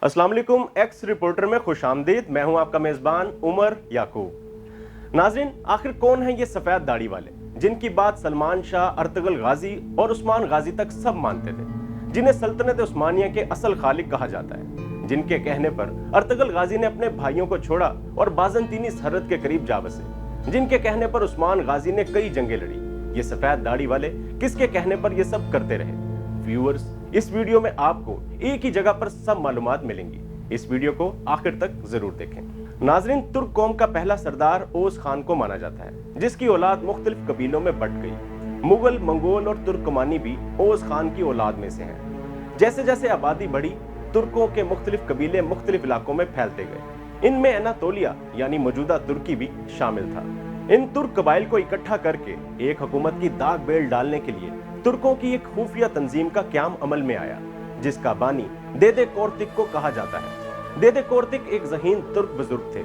अस्सलाम वालेकुम, x reporter में खुश आमदीद। मैं हूं आपका मेज़बान उमर याकूब। नाज़रीन, आखिर कौन है ये सफ़ेद दाढ़ी वाले जिनकी बात सलमान शाह, अर्तुगरुल गाजी और उस्मान गाजी तक सब मानते थे, जिन्हें सल्तनत उस्मानिया के असल खालिक कहा जाता है, जिनके कहने पर अर्तुगरुल गाजी ने अपने भाइयों को छोड़ा और बाज़ंतीनी सरहद के करीब जा बसे, जिनके कहने पर उस्मान गाजी ने कई जंगें लड़ी। ये सफ़ेद दाढ़ी वाले किसके कहने पर ये सब करते रहे? व्यूअर्स, इस वीडियो में आपको एक ही जगह पर सब मालूमात मिलेंगी। इस वीडियो को आखिर तक जरूर देखें। नाजरीन, तुर्क कौम का पहला सरदार ओस खान को माना जाता है, जिसकी औलाद मुख्तलिफ कबीलों में बट गई। मुगल, मंगोल और तुर्कमानी भी ओस खान की औलाद में से हैं। जैसे जैसे आबादी बढ़ी, तुर्कों के मुख्तलिफ कबीले मुख्तलिफ इलाकों में फैलते गए। इनमें एनातोलिया यानी मौजूदा तुर्की भी शामिल था। इन तुर्क कबाइल को इकट्ठा करके एक हुकूमत की दाग बेल डालने के लिए तुर्कों की एक खुफिया तंजीम का क्याम अमल में आया, जिसका बानी देदे कोर्तिक को कहा जाता है। देदे कोर्तिक एक ज़हीन तुर्क बुजुर्ग थे,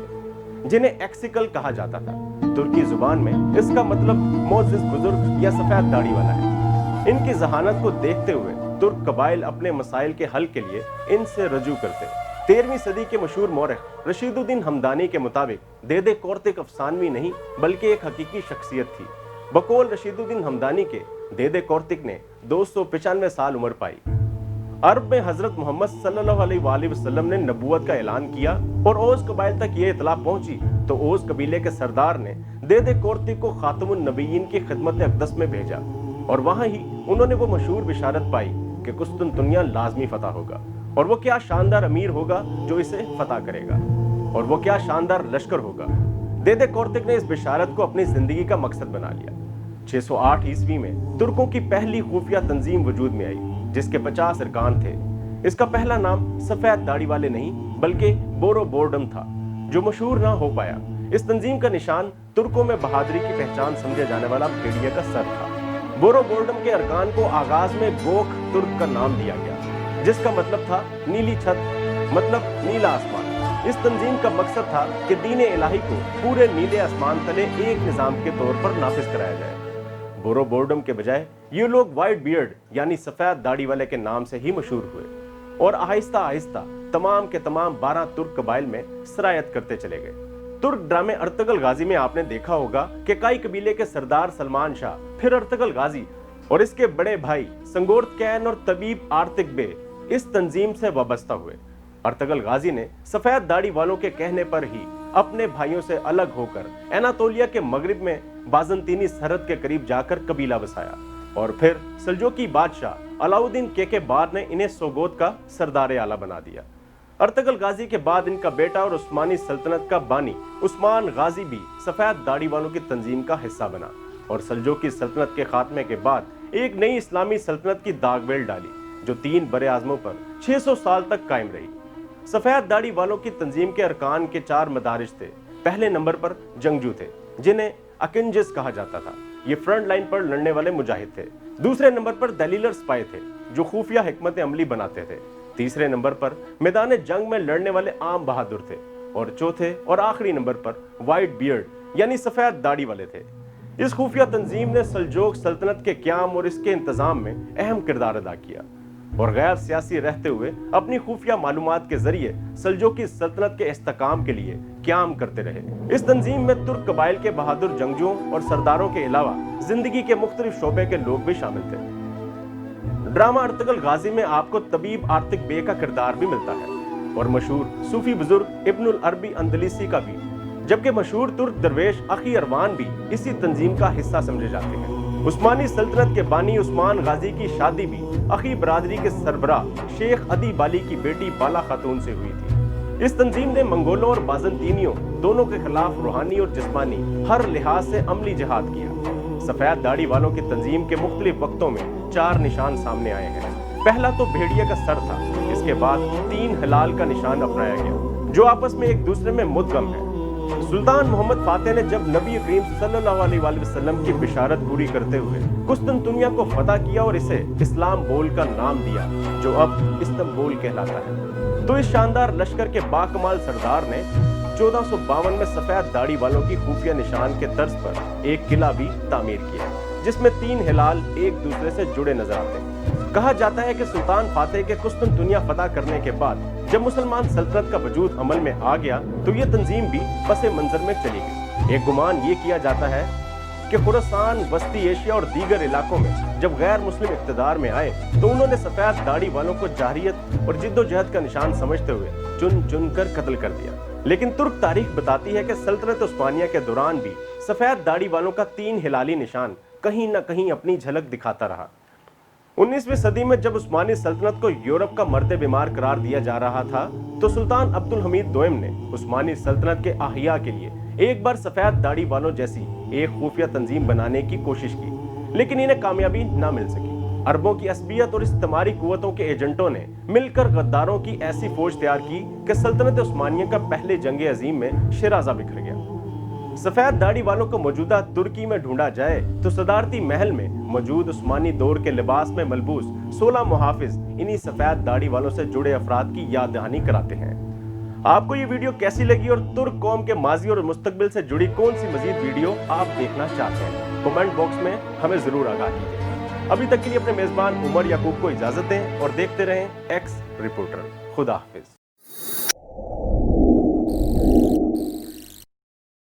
जिन्हें एक्सिकल कहा जाता था। तुर्की जुबान में इसका मतलब मोजिस बुजुर्ग या सफेद दाढ़ी वाला है। इनकी जहानत को देखते हुए तुर्क कबाइल अपने मसाइल के हल के लिए इनसे रजू करते। 13वीं सदी के मशहूर मौरख रशीदुद्दीन हमदानी के मुताबिक देदे कोर्तिक अफसानवी नहीं बल्कि एक हकीकी शख्सियत थी। बकौल रशीदुद्दीन हमदानी के देदे कोर्तिक ने 295 साल उम्र पाई। अरब में हजरत मोहम्मद सल्लल्लाहु अलैहि वसल्लम ने नबूवत का ऐलान किया और ओस कबाइल तक ये इतला पहुंची तो ओस कबीले के सरदार ने देदे कोर्तिक को खातमुन नबीयीन की खिदमत अक़दस में भेजा और वहां ही उन्होंने वो मशहूर बिशारत पाई कि कुस्तुनतुनिया लाजमी फतह होगा, और वो क्या शानदार अमीर होगा जो इसे फतह करेगा, और वो क्या शानदार लश्कर होगा। देदे कोर्तिक ने इस बिशारत को अपनी जिंदगी का मकसद बना लिया। 608 ईस्वी में तुर्कों की पहली खुफिया तंजीम वजूद में आई, जिसके 50 अरकान थे। इसका पहला नाम सफेद दाढ़ी वाले नहीं बल्कि बोरो बोर्डम था, जो मशहूर ना हो पाया। इस तंजीम का निशान तुर्कों में बहादुरी की पहचान समझे जाने वाला भेड़िए का सर था। बोरो बोर्डम के अरकान को आगाज में गोख तुर्क का नाम दिया गया, जिसका मतलब था नीली छत, मतलब नीला आसमान। इस तंजीम का मकसद था कि दीन इलाही को पूरे नीले आसमान तले एक निज़ाम के तौर पर नाफिज कराया जाए। बोरो बोर्डम के बजाय ये लोग वाइट बियर्ड यानी सफेद दाढ़ी वाले के नाम से ही मशहूर हुए और आहिस्ता आहिस्ता तमाम के तमाम 12 तुर्क कबाइल में सरायत करते चले गए। तुर्क ड्रामे अर्तुगरुल गाजी में आपने देखा होगा कि कई कबीले के सरदार सलमान शाह, फिर अर्तुगरुल गाजी और इसके बड़े भाई संगोर्त कैन और तबीब आर्तिक बे इस तंजीम से वाबस्ता हुए। अर्तुगरुल गाजी ने सफेद दाढ़ी वालों के कहने पर ही अपने भाइयों से अलग होकर एनातोलिया के मगरिब में बाज़ंतीनी सरहद के करीब जाकर कबीला बसाया, और फिर सल्जोकी बादशाह अलाउद्दीन केकेबार ने इन्हें सोगोत का सरदार आला बना दिया। अर्तुगरुल गाजी के बाद इनका बेटा और उस्मानी सल्तनत का बानी उस्मान गाजी भी सफेद दाढ़ी वालों की तंजीम का हिस्सा बना और सल्जोकी सल्तनत के खात्मे के बाद एक नई इस्लामी सल्तनत की दागबेल डाली, जो 3 बड़े आज़मों पर 600 साल तक कायम रही। सफेद दाढ़ी वालों की तंजीम के अरकान के 4 मदारिज थे। पहले नंबर पर जंगजू थे, जिन्हें अकिंजिस कहा जाता था। ये फ्रंट लाइन पर लड़ने वाले मुजाहिद थे। दूसरे नंबर पर दलीलर स्पाई थे, जो खुफिया हिकमत अमली बनाते थे। तीसरे नंबर पर मैदान जंग में लड़ने वाले आम बहादुर थे, और चौथे और आखिरी नंबर पर वाइट बियर्ड यानी सफेद दाढ़ी वाले थे। इस खुफिया तंजीम ने सल्जोक सल्तनत के क्याम और इसके इंतजाम में अहम किरदार अदा किया और गैर सियासी रहते हुए अपनी खुफिया मालूमात के जरिए सल्जोकी सल्तनत के इस्तेकाम के लिए क्याम करते रहे। इस तंजीम में तुर्क कबाइल के बहादुर जंगजुओं और सरदारों के अलावा जिंदगी के मुख्तलिफ शोबे के लोग भी शामिल थे। ड्रामा अर्तुगरुल गाजी में आपको तबीब आर्तिक बे का किरदार भी मिलता है और मशहूर सूफी बुजुर्ग इब्नुल अरबी अंदलुसी का भी, जबकि मशहूर तुर्क दरवेश अखी अरवान भी इसी तंजीम का हिस्सा समझे जाते हैं। उस्मानी सल्तनत के बानी उस्मान गाजी की शादी भी अखी बरादरी के सरबराह शेख अदी बाली की बेटी बाला खातून से हुई थी। इस तंजीम ने मंगोलों और बाज़ंतीनियों दोनों के खिलाफ रूहानी और जिस्मानी हर लिहाज से अमली जिहाद किया। सफेद दाढ़ी वालों की तंजीम के मुख्तलिफ वक्तों में 4 निशान सामने आए हैं। पहला तो भेड़िए का सर था, इसके बाद 3 हिलाल का निशान अपनाया गया, जो आपस में एक दूसरे में मुद्गम है। सुल्तान मोहम्मद फातेह ने जब नबी करीम सल्लल्लाहु अलैहि वसल्लम की बिशारत पूरी करते हुए कुस्तुनतुनिया को फतह किया और इसे इस्लाम बोल का नाम दिया, जो अब इस्तंबुल कहलाता है, तो इस शानदार लश्कर के बाकमाल सरदार ने 1452 में सफेद दाढ़ी वालों की खुफिया निशान के तर्ज पर एक किला भी तामीर किया, जिसमें 3 हिलाल एक दूसरे से जुड़े नजर आते हैं। کہا جاتا ہے کہ سلطان فاتح کے قسطنطنیہ فتح کرنے کے بعد جب مسلمان سلطنت کا وجود عمل میں آ گیا تو یہ تنظیم بھی پس منظر میں چلی گئی۔ ایک گمان یہ کیا جاتا ہے کہ خراسان، وسطی ایشیا اور دیگر علاقوں میں جب غیر مسلم اقتدار میں آئے تو انہوں نے سفید داڑھی والوں کو جاہلیت اور جد و جہد کا نشان سمجھتے ہوئے چن چن کر قتل کر دیا۔ لیکن ترک تاریخ بتاتی ہے کہ سلطنت عثمانیہ کے دوران بھی سفید داڑھی والوں کا 3 ہلالی نشان کہیں نہ کہیں اپنی جھلک دکھاتا رہا۔ 19ویں صدی میں جب عثمانی سلطنت کو یورپ کا مرد بیمار قرار دیا جا رہا تھا تو سلطان عبد الحمید دوئم نے عثمانی سلطنت کے احیاء کے لیے ایک بار سفید داڑھی والوں جیسی ایک خفیہ تنظیم بنانے کی کوشش کی، لیکن انہیں کامیابی نہ مل سکی۔ عربوں کی عصبیت اور استعماری قوتوں کے ایجنٹوں نے مل کر غداروں کی ایسی فوج تیار کی کہ سلطنت عثمانیہ کا پہلے جنگ عظیم میں شیرازہ بکھر گیا۔ سفید داڑھی والوں کو موجودہ ترکی میں ڈھونڈا جائے تو صدارتی محل میں موجود عثمانی دور کے لباس میں ملبوس 16 محافظ انہی سفید داڑھی والوں سے جڑے افراد کی یاد دہانی کراتے ہیں۔ آپ کو یہ ویڈیو کیسی لگی اور ترک قوم کے ماضی اور مستقبل سے جڑی کون سی مزید ویڈیو آپ دیکھنا چاہتے ہیں؟ کمنٹ باکس میں ہمیں ضرور آگاہ کیجیے۔ ابھی تک کے لیے اپنے میزبان عمر یعقوب کو اجازت دیں اور دیکھتے رہیں ایکس رپورٹر۔ خدا حافظ۔